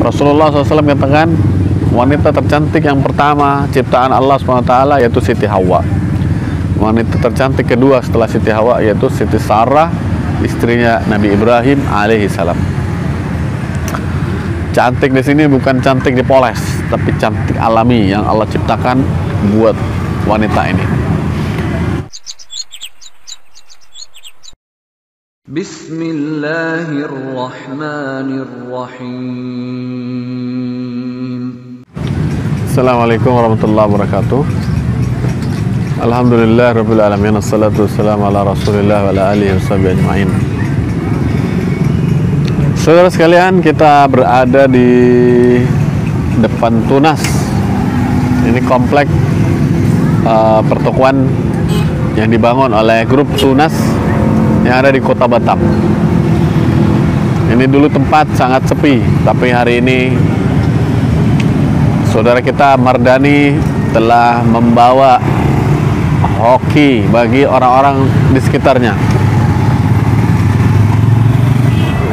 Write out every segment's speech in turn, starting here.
Rasulullah SAW katakan wanita tercantik yang pertama ciptaan Allah SWT yaitu Siti Hawa. Wanita tercantik kedua setelah Siti Hawa yaitu Siti Sarah, istrinya Nabi Ibrahim alaihissalam. Cantik di sini bukan cantik dipoles, tapi cantik alami yang Allah ciptakan buat wanita ini. Bismillahirrahmanirrahim. Assalamualaikum warahmatullahi wabarakatuh. Alhamdulillah rabbil alamin, assalatu wassalamu ala rasulillah wa ala alihi washabihi ajma'in. Saudara sekalian, kita berada di depan Tunas. Ini komplek pertokoan yang dibangun oleh grup Tunas yang ada di Kota Batam. Ini dulu tempat sangat sepi, tapi hari ini saudara kita Mardani telah membawa hoki bagi orang-orang di sekitarnya.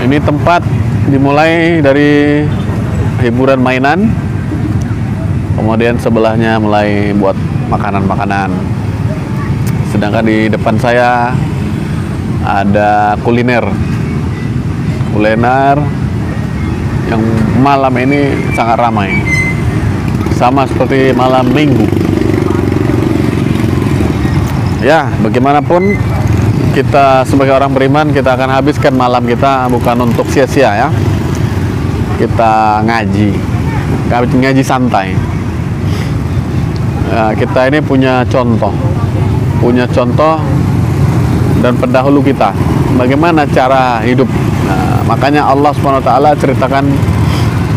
Ini tempat dimulai dari hiburan mainan, kemudian sebelahnya mulai buat makanan-makanan. Sedangkan di depan saya ada kuliner yang malam ini sangat ramai, sama seperti malam minggu. Ya, bagaimanapun kita sebagai orang beriman, kita akan habiskan malam kita bukan untuk sia-sia ya. Kita ngaji santai. Ya, kita ini punya contoh dan pendahulu kita, bagaimana cara hidup. Nah, makanya Allah SWT ceritakan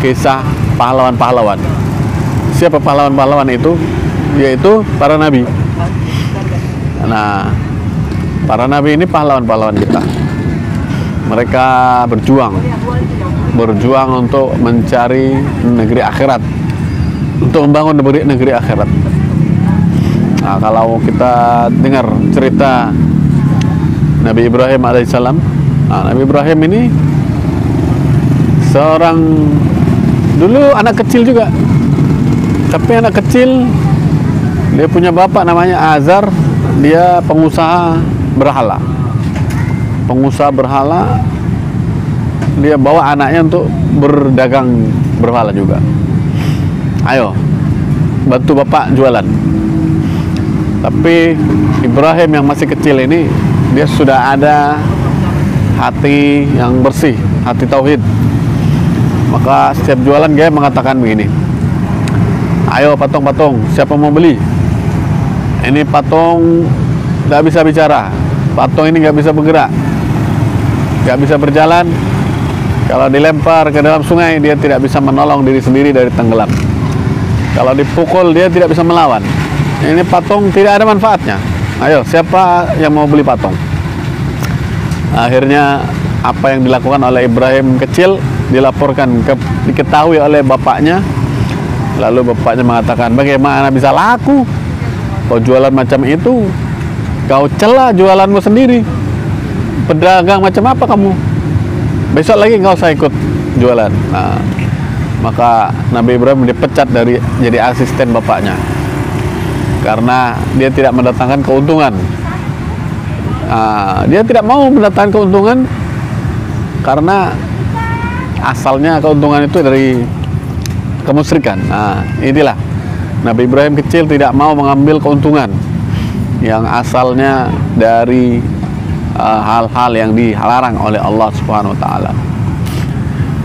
kisah pahlawan-pahlawan. Siapa pahlawan-pahlawan itu? Yaitu para nabi. Nah, para nabi ini pahlawan-pahlawan kita. Mereka berjuang untuk mencari negeri akhirat, untuk membangun negeri akhirat. Nah, kalau kita dengar cerita Nabi Ibrahim alaihissalam, Nabi Ibrahim ini seorang dulu anak kecil juga, tapi anak kecil dia punya bapak namanya Azar. Dia pengusaha berhala. Dia bawa anaknya untuk berdagang berhala juga. Ayo, bantu bapak jualan. Tapi Ibrahim yang masih kecil ini, dia sudah ada hati yang bersih, hati tauhid. Maka setiap jualan dia mengatakan begini, ayo patung-patung, siapa mau beli? Ini patung nggak bisa bicara, patung ini nggak bisa bergerak, nggak bisa berjalan. Kalau dilempar ke dalam sungai, dia tidak bisa menolong diri sendiri dari tenggelam. Kalau dipukul, dia tidak bisa melawan. Ini patung tidak ada manfaatnya. Ayo, siapa yang mau beli patung? Akhirnya apa yang dilakukan oleh Ibrahim kecil diketahui oleh bapaknya. Lalu bapaknya mengatakan, bagaimana bisa laku? Kau jualan macam itu, kau celah jualanmu sendiri. Pedagang macam apa kamu? Besok lagi kau saya ikut jualan. Nah, maka Nabi Ibrahim dipecat dari jadi asisten bapaknya karena dia tidak mendatangkan keuntungan. Dia tidak mau mendatangkan keuntungan karena asalnya keuntungan itu dari kemusyrikan. Nah, inilah Nabi Ibrahim kecil tidak mau mengambil keuntungan yang asalnya dari hal-hal yang dilarang oleh Allah Subhanahu wa taala.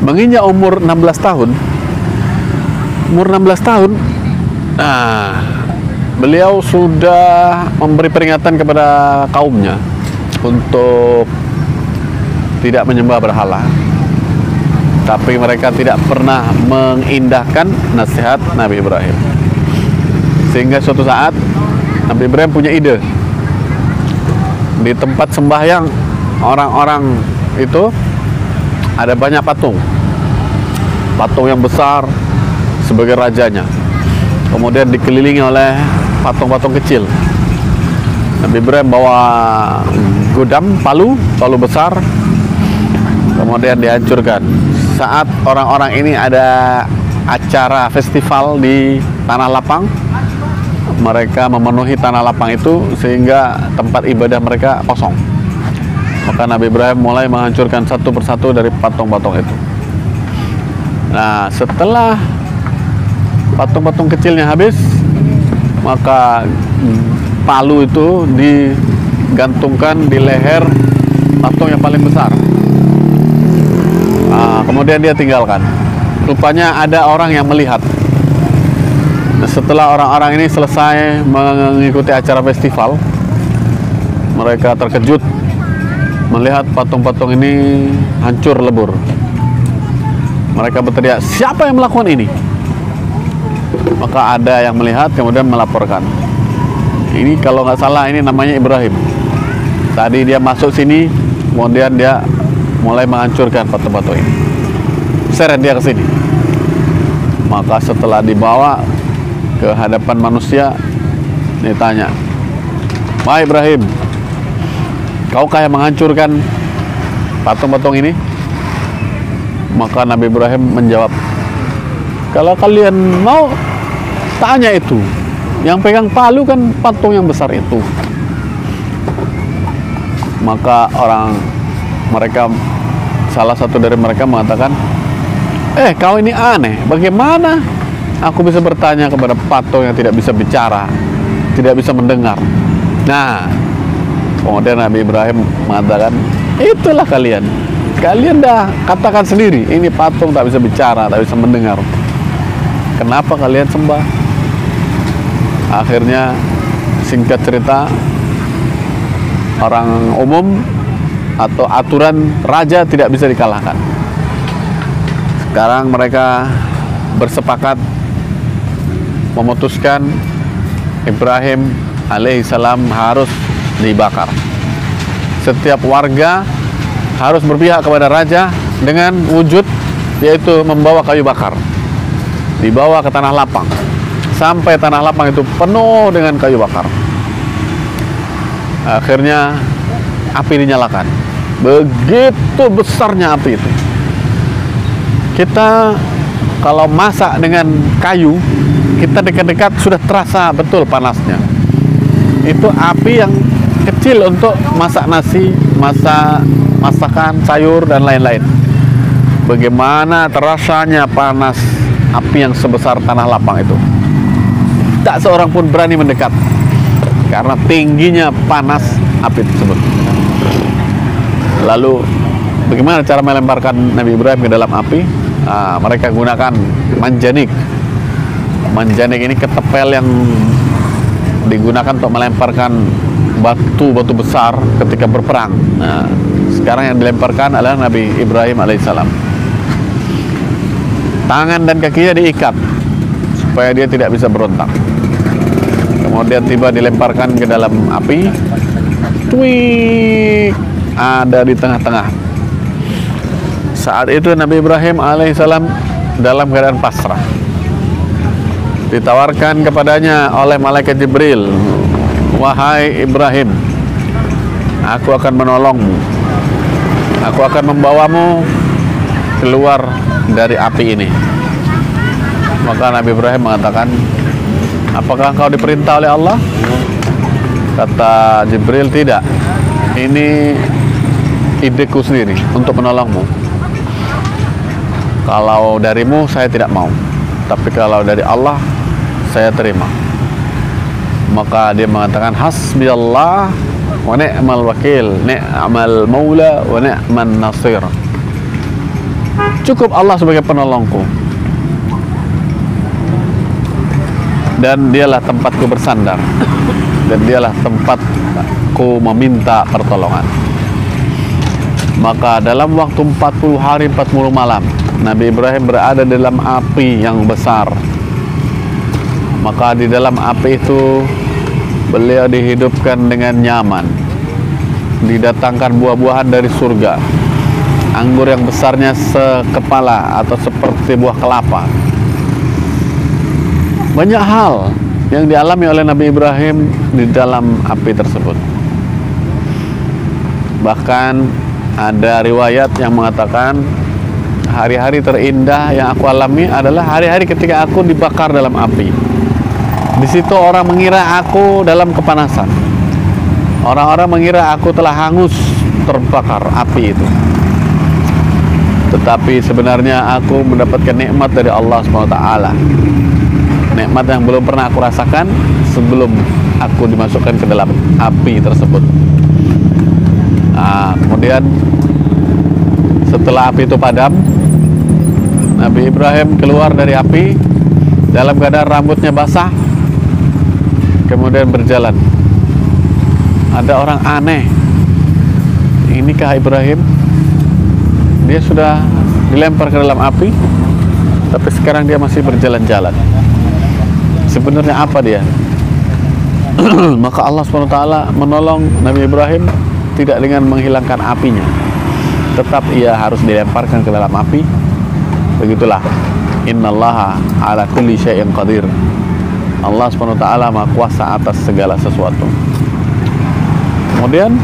Menginjak umur 16 tahun. Beliau sudah memberi peringatan kepada kaumnya untuk tidak menyembah berhala. Tapi mereka tidak pernah mengindahkan nasihat Nabi Ibrahim. Sehingga suatu saat Nabi Ibrahim punya ide. Di tempat sembahyang orang-orang itu ada banyak patung yang besar sebagai rajanya, kemudian dikelilingi oleh patung-patung kecil. Nabi Ibrahim bawa palu besar, kemudian dihancurkan saat orang-orang ini ada acara festival di Tanah Lapang, mereka memenuhi Tanah Lapang itu sehingga tempat ibadah mereka kosong. Maka Nabi Ibrahim mulai menghancurkan satu persatu dari patung-patung itu. Nah, setelah patung-patung kecilnya habis, maka palu itu digantungkan di leher patung yang paling besar. Nah, kemudian dia tinggalkan. Rupanya ada orang yang melihat. Nah, setelah orang-orang ini selesai mengikuti acara festival, mereka terkejut melihat patung-patung ini hancur lebur. Mereka berteriak, siapa yang melakukan ini? Maka ada yang melihat kemudian melaporkan. Ini kalau nggak salah ini namanya Ibrahim. Tadi dia masuk sini, kemudian dia mulai menghancurkan patung-patung ini. Seret dia ke sini. Maka setelah dibawa ke hadapan manusia, ditanya, "Wahai Ibrahim, kaukah yang menghancurkan patung-patung ini?" Maka Nabi Ibrahim menjawab, "Kalau kalian mau tanya itu, yang pegang palu kan patung yang besar itu." Maka salah satu dari mereka mengatakan, kau ini aneh, bagaimana aku bisa bertanya kepada patung yang tidak bisa bicara, tidak bisa mendengar? Nah, kemudian Nabi Ibrahim mengatakan, itulah kalian dah katakan sendiri, ini patung tak bisa bicara, tak bisa mendengar, kenapa kalian sembah? Akhirnya singkat cerita, orang umum atau aturan raja tidak bisa dikalahkan. Sekarang mereka bersepakat memutuskan Ibrahim alaihissalam harus dibakar. Setiap warga harus berpihak kepada raja dengan wujud, yaitu membawa kayu bakar, dibawa ke Tanah Lapang sampai Tanah Lapang itu penuh dengan kayu bakar. Akhirnya api dinyalakan. Begitu besarnya api itu. Kita kalau masak dengan kayu, kita dekat-dekat sudah terasa betul panasnya. Itu api yang kecil untuk masak nasi, masakan sayur dan lain-lain. Bagaimana terasanya panas api yang sebesar Tanah Lapang itu. Tak seorang pun berani mendekat karena tingginya panas api tersebut. Lalu bagaimana cara melemparkan Nabi Ibrahim ke dalam api? Mereka gunakan manjanik. Manjanik ini ketepel yang digunakan untuk melemparkan batu-batu besar ketika berperang. Nah, sekarang yang dilemparkan adalah Nabi Ibrahim alaihissalam. Tangan dan kakinya diikat supaya dia tidak bisa berontak. Kemudian tiba dilemparkan ke dalam api, twik, ada di tengah-tengah. Saat itu Nabi Ibrahim alaihissalam dalam keadaan pasrah. Ditawarkan kepadanya oleh malaikat Jibril, "Wahai Ibrahim, aku akan menolongmu. Aku akan membawamu keluar dari api ini." Maka Nabi Ibrahim mengatakan, "Apakah engkau diperintah oleh Allah?" Kata Jibril, "Tidak. Ini ideku sendiri untuk menolongmu. Kalau darimu saya tidak mau, tapi kalau dari Allah saya terima." Maka dia mengatakan, "Hasbiyallah wa ni'mal wakil, ni'mal maula wa ni'man nasir." Cukup Allah sebagai penolongku, dan dialah tempatku bersandar, dan dialah tempatku meminta pertolongan. Maka dalam waktu 40 hari 40 malam Nabi Ibrahim berada dalam api yang besar. Maka di dalam api itu beliau dihidupkan dengan nyaman. Didatangkan buah-buahan dari surga, anggur yang besarnya sekepala atau seperti buah kelapa. Banyak hal yang dialami oleh Nabi Ibrahim di dalam api tersebut. Bahkan ada riwayat yang mengatakan hari-hari terindah yang aku alami adalah hari-hari ketika aku dibakar dalam api. Di situ orang mengira aku dalam kepanasan. Orang-orang mengira aku telah hangus terbakar api itu. Tetapi sebenarnya aku mendapatkan nikmat dari Allah SWT. Nikmat yang belum pernah aku rasakan sebelum aku dimasukkan ke dalam api tersebut. Nah, kemudian setelah api itu padam, Nabi Ibrahim keluar dari api dalam keadaan rambutnya basah, kemudian berjalan. Ada orang aneh, inikah Ibrahim? Dia sudah dilempar ke dalam api, tapi sekarang dia masih berjalan-jalan. Sebenarnya apa dia? Maka Allah SWT menolong Nabi Ibrahim tidak dengan menghilangkan apinya, tetap ia harus dilemparkan ke dalam api. Begitulah, innallaha ala kulli syai'in qadir. Allah SWT Maha Kuasa atas segala sesuatu. Kemudian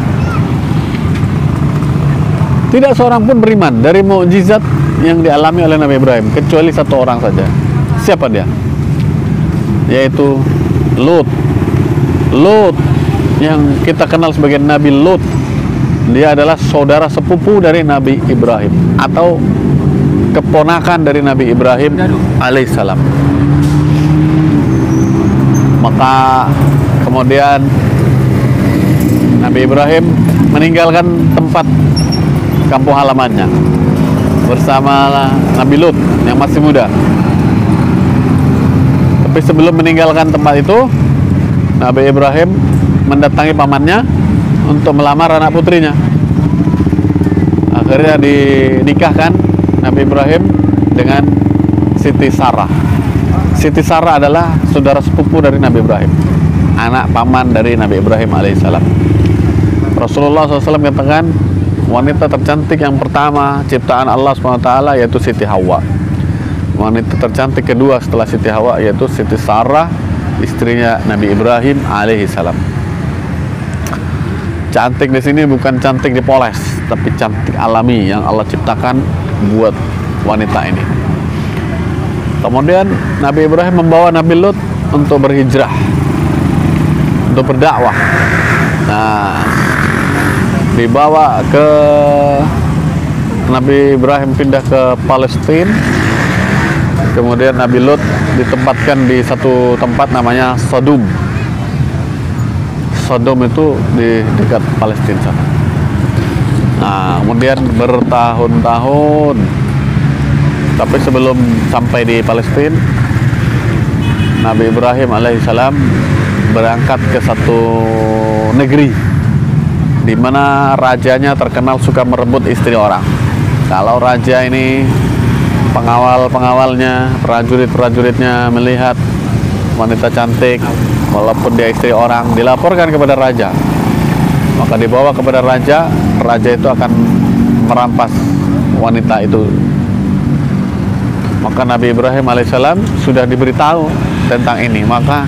tidak seorang pun beriman dari mukjizat yang dialami oleh Nabi Ibrahim kecuali satu orang saja. Siapa dia? Yaitu Lut. Lut yang kita kenal sebagai Nabi Lut. Dia adalah saudara sepupu dari Nabi Ibrahim atau keponakan dari Nabi Ibrahim alaihissalam. Maka kemudian Nabi Ibrahim meninggalkan tempat kampung halamannya bersama Nabi Lut yang masih muda. Tapi sebelum meninggalkan tempat itu, Nabi Ibrahim mendatangi pamannya untuk melamar anak putrinya. Akhirnya dinikahkan Nabi Ibrahim dengan Siti Sarah. Siti Sarah adalah saudara sepupu dari Nabi Ibrahim, anak paman dari Nabi Ibrahim alaihissalam. Rasulullah SAW katakan, wanita tercantik yang pertama ciptaan Allah SWT yaitu Siti Hawa. Wanita tercantik kedua setelah Siti Hawa yaitu Siti Sarah, istrinya Nabi Ibrahim alaihissalam. Cantik di sini bukan cantik dipoles, tapi cantik alami yang Allah ciptakan buat wanita ini. Kemudian Nabi Ibrahim membawa Nabi Lut untuk berhijrah, untuk berdakwah. Nah, dibawa ke Nabi Ibrahim pindah ke Palestina. Kemudian Nabi Lut ditempatkan di satu tempat namanya Sodom. Sodom itu di dekat Palestina sana. Nah, kemudian bertahun-tahun, tapi sebelum sampai di Palestina, Nabi Ibrahim alaihissalam berangkat ke satu negeri di mana rajanya terkenal suka merebut istri orang. Kalau raja ini, pengawal-pengawalnya, prajurit-prajuritnya melihat wanita cantik, walaupun dia istri orang, dilaporkan kepada raja. Maka dibawa kepada raja, raja itu akan merampas wanita itu. Maka Nabi Ibrahim alaihissalam sudah diberitahu tentang ini. Maka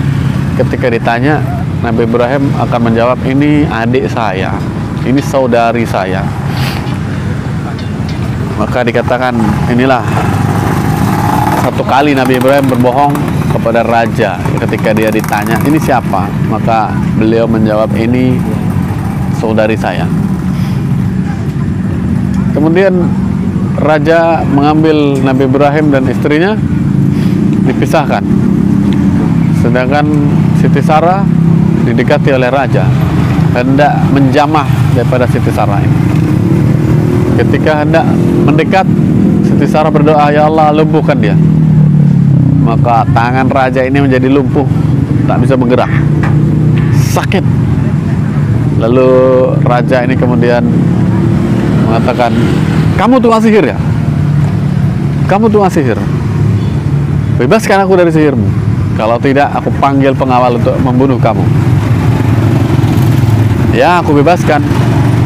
ketika ditanya, Nabi Ibrahim akan menjawab, ini adik saya, ini saudari saya. Maka dikatakan, inilah satu kali Nabi Ibrahim berbohong kepada raja ketika dia ditanya, ini siapa? Maka beliau menjawab, ini saudari saya. Kemudian raja mengambil Nabi Ibrahim dan istrinya, dipisahkan. Sedangkan Siti Sarah didekati oleh raja, hendak menjamah daripada Siti Sarah ini. Ketika hendak mendekat, Siti Sarah berdoa, ya Allah, lumpuhkan dia. Maka tangan raja ini menjadi lumpuh, tak bisa bergerak, sakit. Lalu raja ini kemudian mengatakan, kamu tukang sihir ya? Kamu tukang sihir, bebaskan aku dari sihirmu. Kalau tidak, aku panggil pengawal untuk membunuh kamu. Ya, aku bebaskan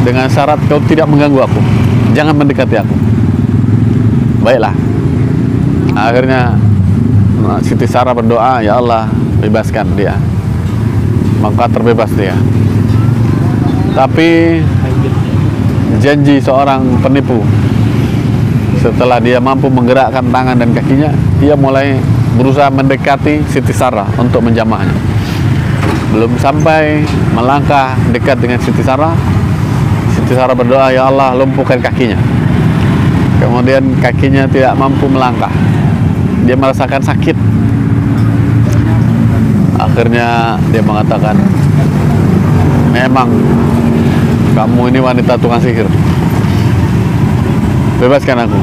dengan syarat kau tidak mengganggu aku, jangan mendekati aku. Baiklah. Akhirnya Siti Sarah berdoa, ya Allah, bebaskan dia. Maka terbebas dia. Tapi janji seorang penipu Setelah dia mampu menggerakkan tangan dan kakinya, ia mulai berusaha mendekati Siti Sarah untuk menjamahnya. Belum sampai melangkah dekat dengan Siti Sarah berdoa, "Ya Allah, lumpuhkan kakinya." Kemudian kakinya tidak mampu melangkah, dia merasakan sakit. Akhirnya dia mengatakan, "Memang kamu ini wanita tukang sihir, bebaskan aku.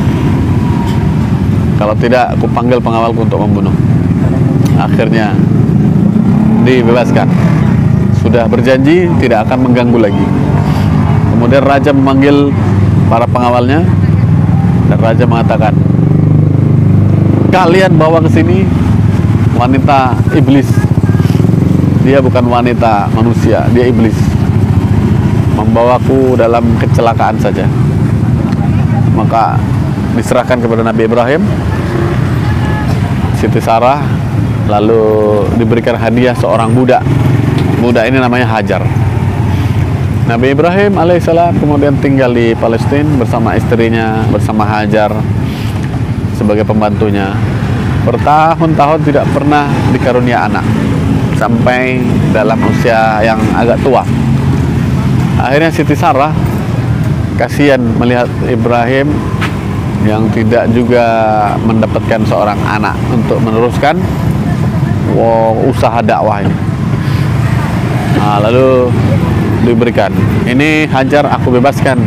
Kalau tidak, aku panggil pengawalku untuk membunuh." Akhirnya dibebaskan. Sudah berjanji tidak akan mengganggu lagi. Kemudian raja memanggil para pengawalnya, dan raja mengatakan, "Kalian bawa ke sini wanita iblis. Dia bukan wanita manusia, dia iblis. Membawaku dalam kecelakaan saja." Maka diserahkan kepada Nabi Ibrahim. Siti Sarah lalu diberikan hadiah seorang budak. Budak ini namanya Hajar. Nabi Ibrahim alaihissalam kemudian tinggal di Palestina bersama istrinya, bersama Hajar sebagai pembantunya. Bertahun-tahun tidak pernah dikarunia anak, sampai dalam usia yang agak tua. Akhirnya Siti Sarah kasihan melihat Ibrahim yang tidak juga mendapatkan seorang anak untuk meneruskan usaha dakwah ini. Nah, lalu diberikan, "Ini Hajar, aku bebaskan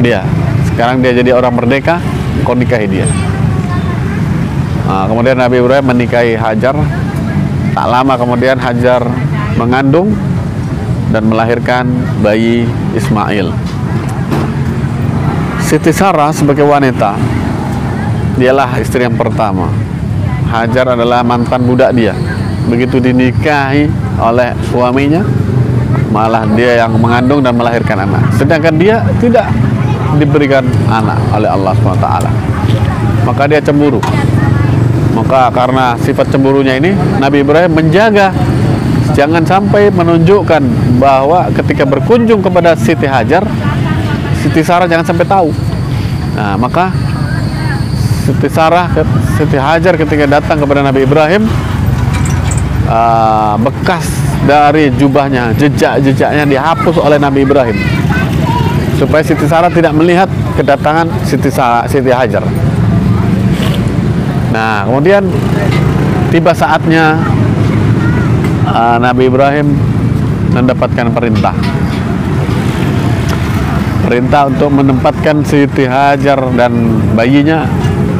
dia. Sekarang dia jadi orang merdeka, kau nikahi dia." Nah, kemudian Nabi Ibrahim menikahi Hajar. Tak lama kemudian Hajar mengandung dan melahirkan bayi Ismail. Siti Sarah sebagai wanita, dialah istri yang pertama. Hajar adalah mantan budak dia. Begitu dinikahi oleh suaminya, malah dia yang mengandung dan melahirkan anak. Sedangkan dia tidak diberikan anak oleh Allah SWT. Maka dia cemburu. Maka karena sifat cemburunya ini, Nabi Ibrahim menjaga jangan sampai menunjukkan bahwa ketika berkunjung kepada Siti Hajar, Siti Sarah jangan sampai tahu. Nah, maka Siti Hajar ketika datang kepada Nabi Ibrahim, bekas dari jubahnya, jejak-jejaknya dihapus oleh Nabi Ibrahim, supaya Siti Sarah tidak melihat kedatangan Siti Hajar. Nah, kemudian tiba saatnya Nabi Ibrahim mendapatkan perintah untuk menempatkan Siti Hajar dan bayinya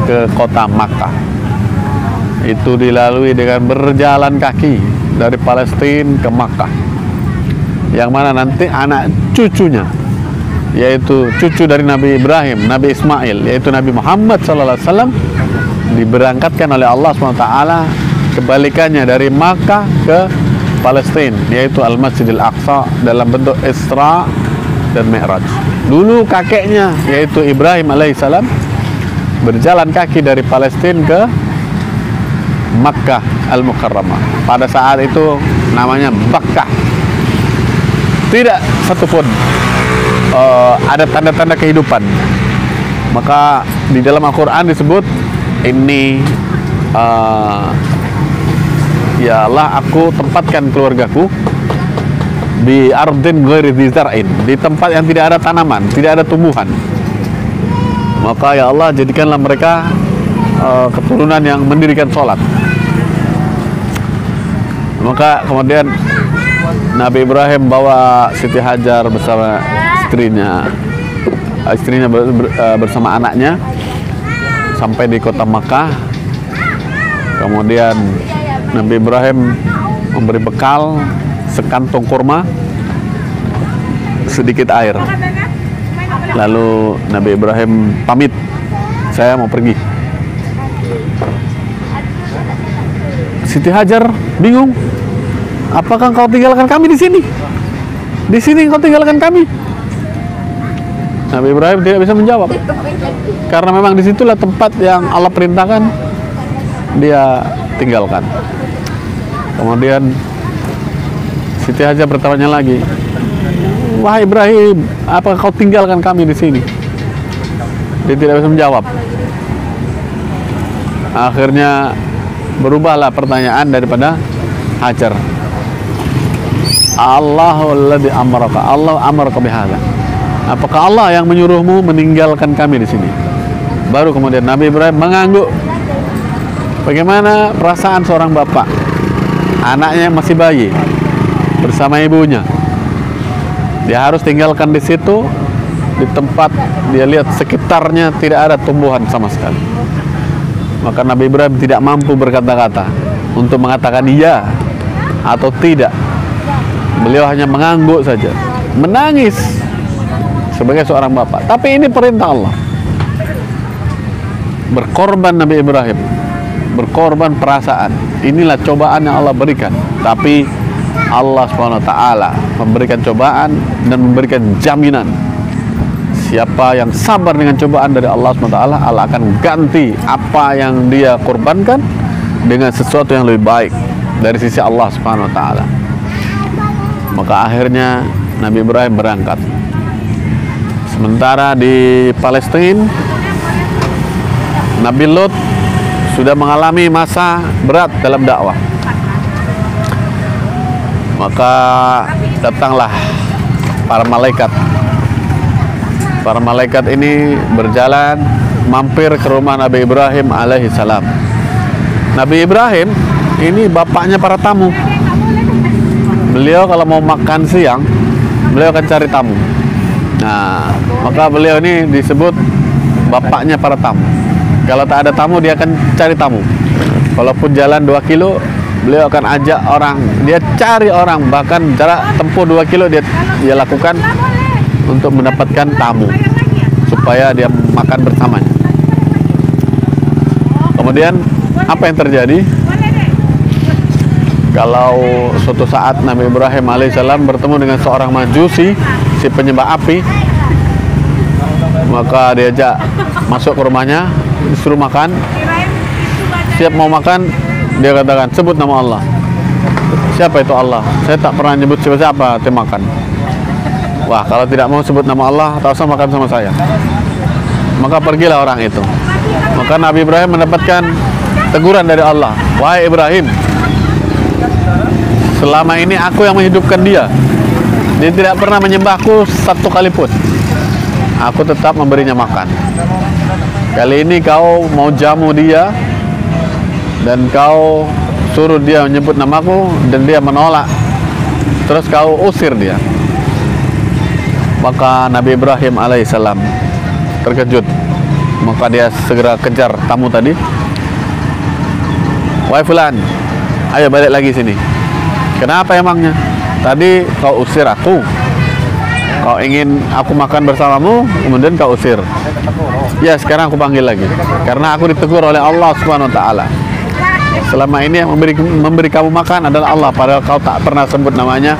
ke kota Makkah. Itu dilalui dengan berjalan kaki dari Palestina ke Makkah, yang mana nanti anak cucunya, yaitu cucu dari Nabi Ibrahim, Nabi Ismail, yaitu Nabi Muhammad SAW, diberangkatkan oleh Allah SWT kebalikannya dari Makkah ke Palestina, yaitu Al-Masjidil Aqsa dalam bentuk Isra dan Mi'raj. Dulu kakeknya, yaitu Ibrahim alaihissalam, berjalan kaki dari Palestina ke Makkah Al-Mukarramah. Pada saat itu namanya Bakkah. Tidak satupun ada tanda-tanda kehidupan. Maka di dalam Al-Quran disebut, "Ini ya Allah, aku tempatkan keluargaku di ardin ghairi dzi zar'in, di tempat yang tidak ada tanaman, tidak ada tumbuhan. Maka ya Allah, jadikanlah mereka keturunan yang mendirikan sholat." Maka kemudian Nabi Ibrahim bawa Siti Hajar bersama istrinya bersama anaknya sampai di kota Makkah. Kemudian Nabi Ibrahim memberi bekal sekantung kurma, sedikit air. Lalu Nabi Ibrahim pamit, "Saya mau pergi." Siti Hajar bingung, "Apakah engkau tinggalkan kami di sini? Di sini engkau tinggalkan kami?" Nabi Ibrahim tidak bisa menjawab, karena memang disitulah tempat yang Allah perintahkan dia tinggalkan. Kemudian Siti Hajar bertanya lagi, "Wahai Ibrahim, apakah kau tinggalkan kami di sini?" Dia tidak bisa menjawab. Akhirnya berubahlah pertanyaan daripada Hajar. Allahul ladzi amaraka, Allah amaraka bihadza. Apakah Allah yang menyuruhmu meninggalkan kami di sini? Baru kemudian Nabi Ibrahim mengangguk. Bagaimana perasaan seorang bapak, anaknya yang masih bayi bersama ibunya, dia harus tinggalkan di situ, di tempat dia lihat sekitarnya tidak ada tumbuhan sama sekali. Maka Nabi Ibrahim tidak mampu berkata-kata untuk mengatakan iya atau tidak. Beliau hanya mengangguk saja, menangis sebagai seorang bapak. Tapi ini perintah Allah. Berkorban Nabi Ibrahim, berkorban perasaan. Inilah cobaan yang Allah berikan. Tapi Allah SWT memberikan cobaan dan memberikan jaminan. Siapa yang sabar dengan cobaan dari Allah SWT, Allah akan ganti apa yang dia korbankan dengan sesuatu yang lebih baik dari sisi Allah SWT. Maka akhirnya Nabi Ibrahim berangkat. Sementara di Palestina, Nabi Lut sudah mengalami masa berat dalam dakwah. Maka datanglah para malaikat. Para malaikat ini berjalan mampir ke rumah Nabi Ibrahim alaihissalam. Nabi Ibrahim ini bapaknya para tamu. Beliau kalau mau makan siang, beliau akan cari tamu. Nah, maka beliau ini disebut bapaknya para tamu. Kalau tak ada tamu, dia akan cari tamu. Walaupun jalan 2 kilo, beliau akan ajak orang. Dia cari orang, bahkan jarak tempuh 2 kilo dia lakukan untuk mendapatkan tamu, supaya dia makan bersamanya. Kemudian apa yang terjadi? Kalau suatu saat Nabi Ibrahim alaihissalam bertemu dengan seorang majusi, si penyembah api, maka diajak masuk ke rumahnya, disuruh makan. Siap mau makan, dia katakan, sebut nama Allah. Siapa itu Allah? Saya tak pernah nyebut siapa-siapa, dia makan. Wah, kalau tidak mau sebut nama Allah, tak usah makan sama saya. Maka pergilah orang itu. Maka Nabi Ibrahim mendapatkan teguran dari Allah. Wahai Ibrahim, selama ini aku yang menghidupkan dia. Dia tidak pernah menyembahku satu kali pun. Aku tetap memberinya makan. Kali ini kau mau jamu dia, dan kau suruh dia menyebut namaku, dan dia menolak. Terus kau usir dia. Maka Nabi Ibrahim alaihissalam terkejut. Maka dia segera kejar tamu tadi. Wahai fulan, ayo balik lagi sini. Kenapa emangnya? Tadi kau usir aku. Kau ingin aku makan bersamamu, kemudian kau usir. Ya, sekarang aku panggil lagi. Karena aku ditegur oleh Allah Subhanahu wa taala. Selama ini yang memberi kamu makan adalah Allah, padahal kau tak pernah sebut namanya,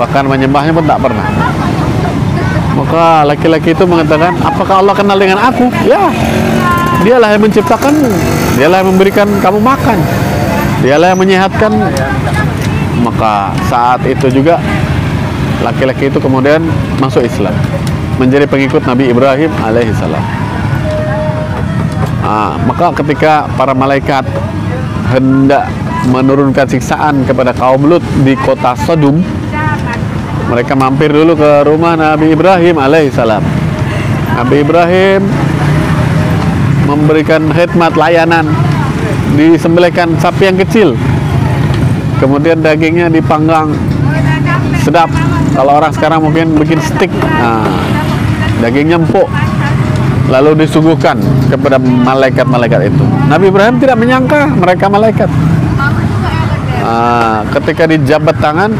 bahkan menyembahnya pun tak pernah. Maka laki-laki itu mengatakan, apakah Allah kenal dengan aku? Ya, dialah yang menciptakanmu, dialah yang memberikan kamu makan, dialah yang menyehatkan. Maka saat itu juga laki-laki itu kemudian masuk Islam, menjadi pengikut Nabi Ibrahim alaihissalam. Maka ketika para malaikat hendak menurunkan siksaan kepada kaum Lut di kota Sodom, mereka mampir dulu ke rumah Nabi Ibrahim alaihissalam. Nabi Ibrahim memberikan khidmat layanan, disembelihkan sapi yang kecil, kemudian dagingnya dipanggang sedap. Kalau orang sekarang mungkin bikin steak, dagingnya empuk, lalu disuguhkan kepada malaikat-malaikat itu. Nabi Ibrahim tidak menyangka mereka malaikat. Ketika dijabat tangan,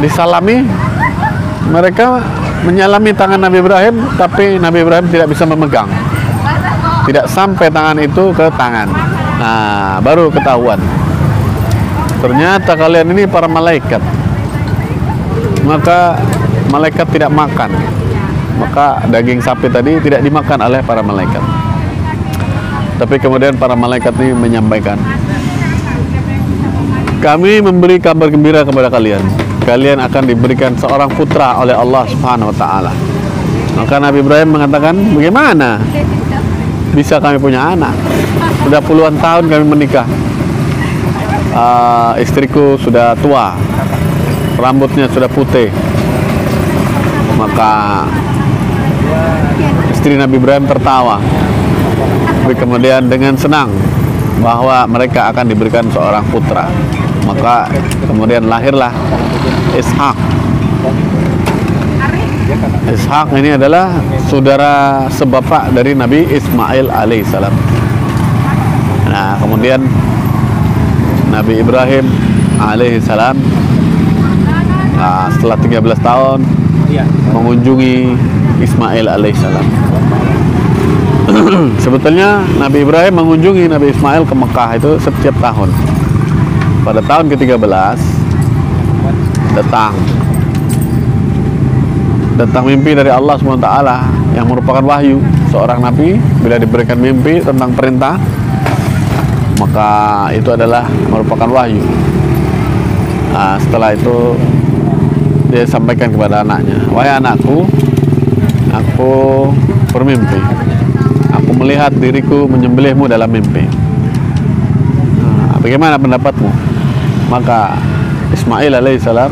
disalami, mereka menyalami tangan Nabi Ibrahim, tapi Nabi Ibrahim tidak bisa memegang, tidak sampai tangan itu ke tangan. Baru ketahuan, ternyata kalian ini para malaikat. Maka malaikat tidak makan, maka daging sapi tadi tidak dimakan oleh para malaikat. Tapi kemudian para malaikat ini menyampaikan, kami memberi kabar gembira kepada kalian. Kalian akan diberikan seorang putra oleh Allah Subhanahu wa taala. Maka Nabi Ibrahim mengatakan, bagaimana bisa kami punya anak? sudah puluhan tahun kami menikah. Istriku sudah tua, rambutnya sudah putih. Maka istri Nabi Ibrahim tertawa. Tapi kemudian dengan senang bahwa mereka akan diberikan seorang putra. Maka kemudian lahirlah Ishak. Ishak ini adalah saudara sebapak dari Nabi Ismail alaihissalam. Nah, kemudian Nabi Ibrahim alaihissalam setelah 13 tahun mengunjungi Ismail alaihissalam. Sebetulnya Nabi Ibrahim mengunjungi Nabi Ismail ke Mekah itu setiap tahun. Pada tahun ke-13 datang mimpi dari Allah SWT yang merupakan wahyu. Seorang nabi bila diberikan mimpi tentang perintah, maka itu adalah merupakan wahyu. Setelah itu dia sampaikan kepada anaknya, "Wahai anakku, aku bermimpi. Aku melihat diriku menyembelihmu dalam mimpi. Bagaimana pendapatmu?" Maka Ismail alaihissalam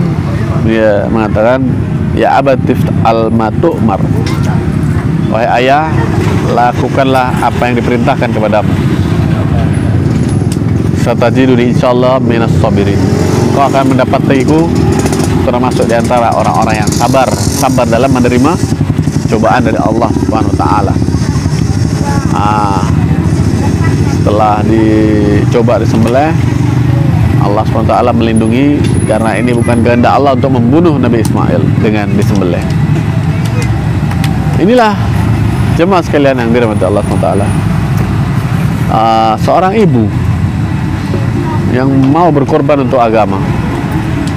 dia mengatakan, "Ya abatif al-ma tu'mar." Wahai ayah, lakukanlah apa yang diperintahkan kepadamu. Satajiduni insyaallah minas sabirin. Kau akan mendapatiku termasuk di antara orang-orang yang sabar dalam menerima cobaan dari Allah Subhanahu wa taala. Setelah dicoba disembelih, Allah SWT melindungi karena ini bukan kehendak Allah untuk membunuh Nabi Ismail dengan disembelih. Inilah jemaah sekalian yang dirahmati Allah SWT. Seorang ibu yang mau berkorban untuk agama,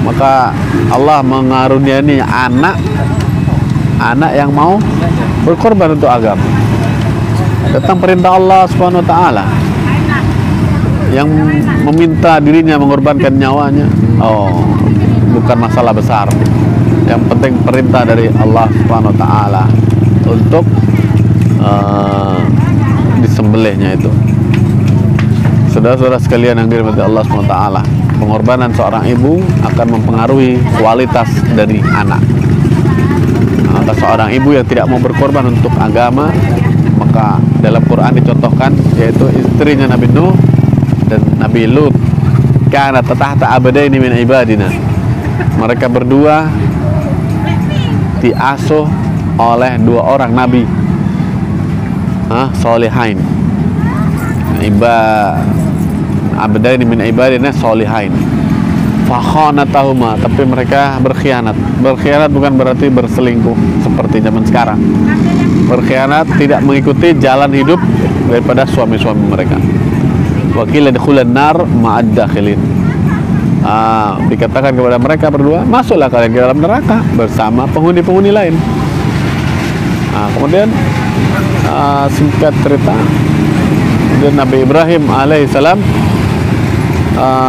maka Allah mengaruniai anak yang mau berkorban untuk agama. Datang perintah Allah Subhanahu wa taala yang meminta dirinya mengorbankan nyawanya. Bukan masalah besar. Yang penting perintah dari Allah Subhanahu wa taala untuk disembelihnya itu. Saudara-saudara sekalian yang dirahmati Allah Subhanahu wa taala, pengorbanan seorang ibu akan mempengaruhi kualitas dari anak. Maka seorang ibu yang tidak mau berkorban untuk agama, maka dalam Quran dicontohkan yaitu istrinya Nabi Nuh dan Nabi Lut. Kana tahta abadaini min ibadina. Mereka berdua diasuh oleh dua orang nabi solihain. Abadaini min ibadina solihain. Fakhanatahuma, tapi mereka berkhianat. Berkhianat bukan berarti berselingkuh seperti zaman sekarang. Berkhianat tidak mengikuti jalan hidup daripada suami-suami mereka. Wakil adkhulan nar ma'ad dakhilin. Dikatakan kepada mereka berdua, masuklah kalian ke dalam neraka bersama penghuni-penghuni lain. Kemudian singkat cerita, kemudian Nabi Ibrahim alaihissalam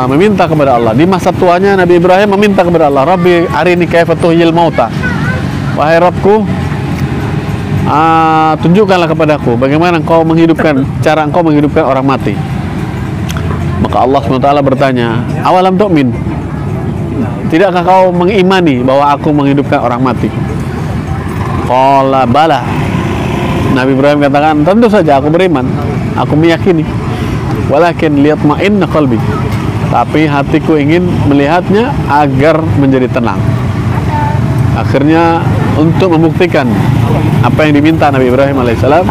meminta kepada Allah. Di masa tuanya Nabi Ibrahim meminta kepada Allah, Rabbi arini kaifa tuhyil mauta. Wahai Rabbku, tunjukkanlah kepadaku bagaimana engkau menghidupkan, cara engkau menghidupkan orang mati. Maka Allah SWT bertanya, awalam tu'min, tidakkah kau mengimani bahwa aku menghidupkan orang mati? Qala bala. Nabi Ibrahim katakan, tentu saja aku beriman, aku meyakini. Walakin liyatma'inna qalbi, tapi hatiku ingin melihatnya agar menjadi tenang. Akhirnya untuk membuktikan apa yang diminta Nabi Ibrahim alaihissalam,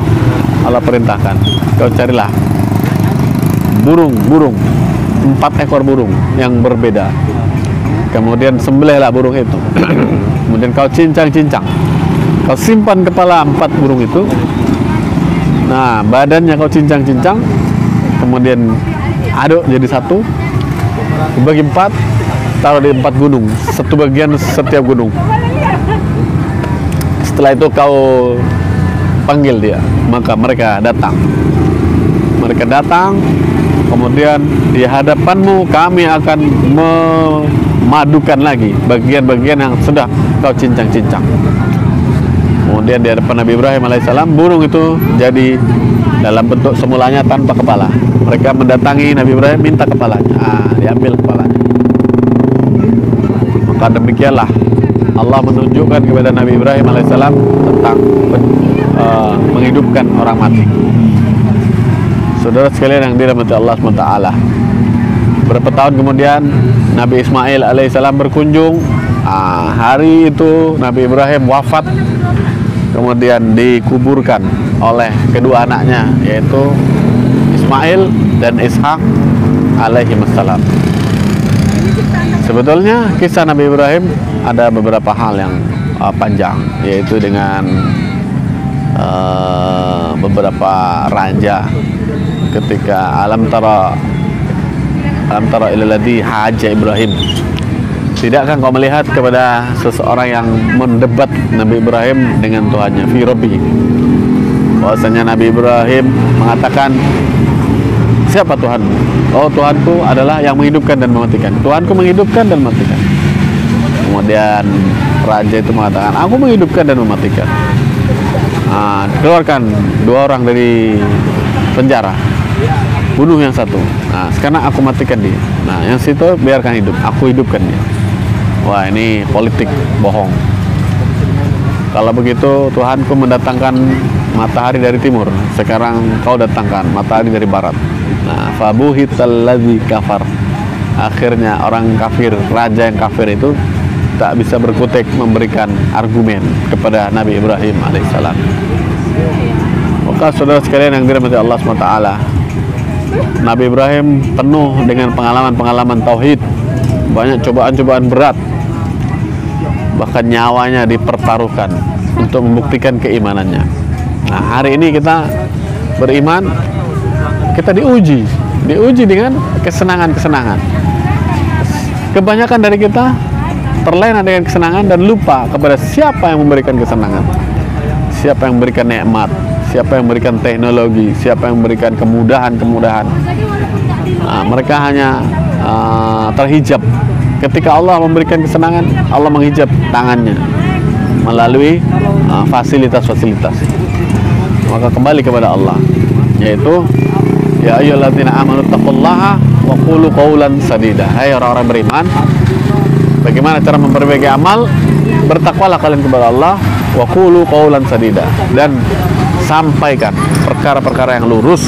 Allah perintahkan, kau carilah burung 4 ekor burung yang berbeda, kemudian sembelihlah burung itu. Kemudian kau cincang-cincang, kau simpan kepala 4 burung itu, nah badannya kau cincang-cincang, kemudian aduk jadi satu, dibagi 4, taruh di 4 gunung, satu bagian setiap gunung. Setelah itu kau panggil dia, maka mereka datang. Mereka datang, kemudian di hadapanmu kami akan memadukan lagi bagian-bagian yang sudah kau cincang-cincang. Kemudian di hadapan Nabi Ibrahim alaihissalam, burung itu jadi dalam bentuk semulanya tanpa kepala. Mereka mendatangi Nabi Ibrahim minta kepalanya, diambil kepalanya. Maka demikianlah Allah menunjukkan kepada Nabi Ibrahim alaihissalam tentang menghidupkan orang mati. Saudara sekalian yang dirahmati Allah SWT, berapa tahun kemudian Nabi Ismail alaihissalam berkunjung. Hari itu Nabi Ibrahim wafat, kemudian dikuburkan oleh kedua anaknya, yaitu Ismail dan Ishak alaihissalam. Sebetulnya kisah Nabi Ibrahim ada beberapa hal yang panjang, yaitu dengan beberapa raja. Ketika alam tara ilal ladzi haja Ibrahim, tidakkah kau melihat kepada seseorang yang mendebat Nabi Ibrahim dengan Tuhannya, fi rabbi, bahwasanya Nabi Ibrahim mengatakan, siapa Tuhanmu? Oh, Tuhanku adalah yang menghidupkan dan mematikan. Tuhanku menghidupkan dan mematikan. Kemudian raja itu mengatakan, aku menghidupkan dan mematikan. Keluarkan dua orang dari penjara, bunuh yang satu. Sekarang aku matikan dia. Yang situ biarkan hidup, aku hidupkan dia. Wah, ini politik bohong. Kalau begitu Tuhanku mendatangkan matahari dari timur, sekarang kau datangkan matahari dari barat. Fabuhital ladzi kafar. Akhirnya orang kafir, raja yang kafir itu tak bisa berkutik memberikan argumen kepada Nabi Ibrahim alaihissalam. Maka saudara sekalian yang dirahmati Allah SWT, Nabi Ibrahim penuh dengan pengalaman-pengalaman tauhid, banyak cobaan-cobaan berat, bahkan nyawanya dipertaruhkan untuk membuktikan keimanannya. Hari ini kita beriman, kita diuji dengan kesenangan-kesenangan. Kebanyakan dari kita terlena dengan kesenangan dan lupa kepada siapa yang memberikan kesenangan, siapa yang memberikan nikmat, siapa yang memberikan teknologi, siapa yang memberikan kemudahan-kemudahan. Mereka hanya terhijab. Ketika Allah memberikan kesenangan, Allah menghijab tangannya melalui fasilitas-fasilitas. Maka kembali kepada Allah, yaitu ya ayyuhalladzina amanu taqullaha wa qulu qawlan sadida. Hai orang-orang beriman, bagaimana cara memperbaiki amal? Bertakwalah kalian kepada Allah, wa qulu qawlan sadida, dan sampaikan perkara-perkara yang lurus.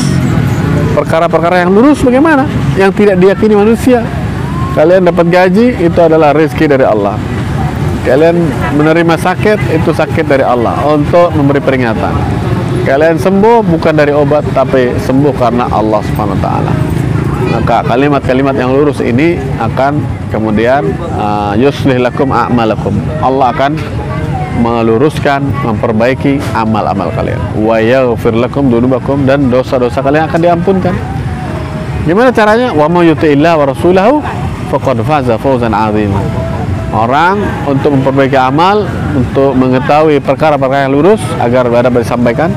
Perkara-perkara yang lurus bagaimana? Yang tidak diyakini manusia. Kalian dapat gaji, itu adalah rezeki dari Allah. Kalian menerima sakit, itu sakit dari Allah untuk memberi peringatan. Kalian sembuh bukan dari obat, tapi sembuh karena Allah Subhanahu wa taala. Maka kalimat-kalimat yang lurus ini akan kemudian yuslih lakum a'malakum. Allah akan meluruskan, memperbaiki amal-amal kalian. Wa yaghfir lakum dzunubakum, dan dosa-dosa kalian akan diampunkan. Gimana caranya? Wa may yuti'illah wa rasulahu faqad faza fawzan 'azima. Orang untuk memperbaiki amal, untuk mengetahui perkara-perkara yang lurus agar dapat disampaikan,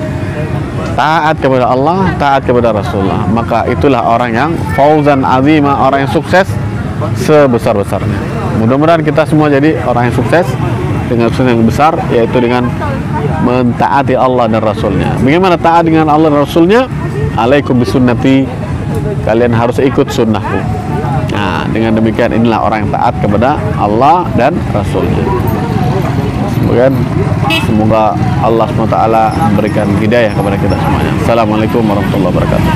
taat kepada Allah, taat kepada Rasulullah, maka itulah orang yang fauzan azima, orang yang sukses sebesar-besarnya. Mudah-mudahan kita semua jadi orang yang sukses dengan sukses yang besar, yaitu dengan mentaati Allah dan Rasulnya. Bagaimana taat dengan Allah dan Rasulnya? Alaikum bisunnati, kalian harus ikut sunnahku. Dengan demikian inilah orang yang taat kepada Allah dan Rasulnya. Semoga Allah SWT memberikan hidayah kepada kita semuanya. Assalamualaikum warahmatullahi wabarakatuh.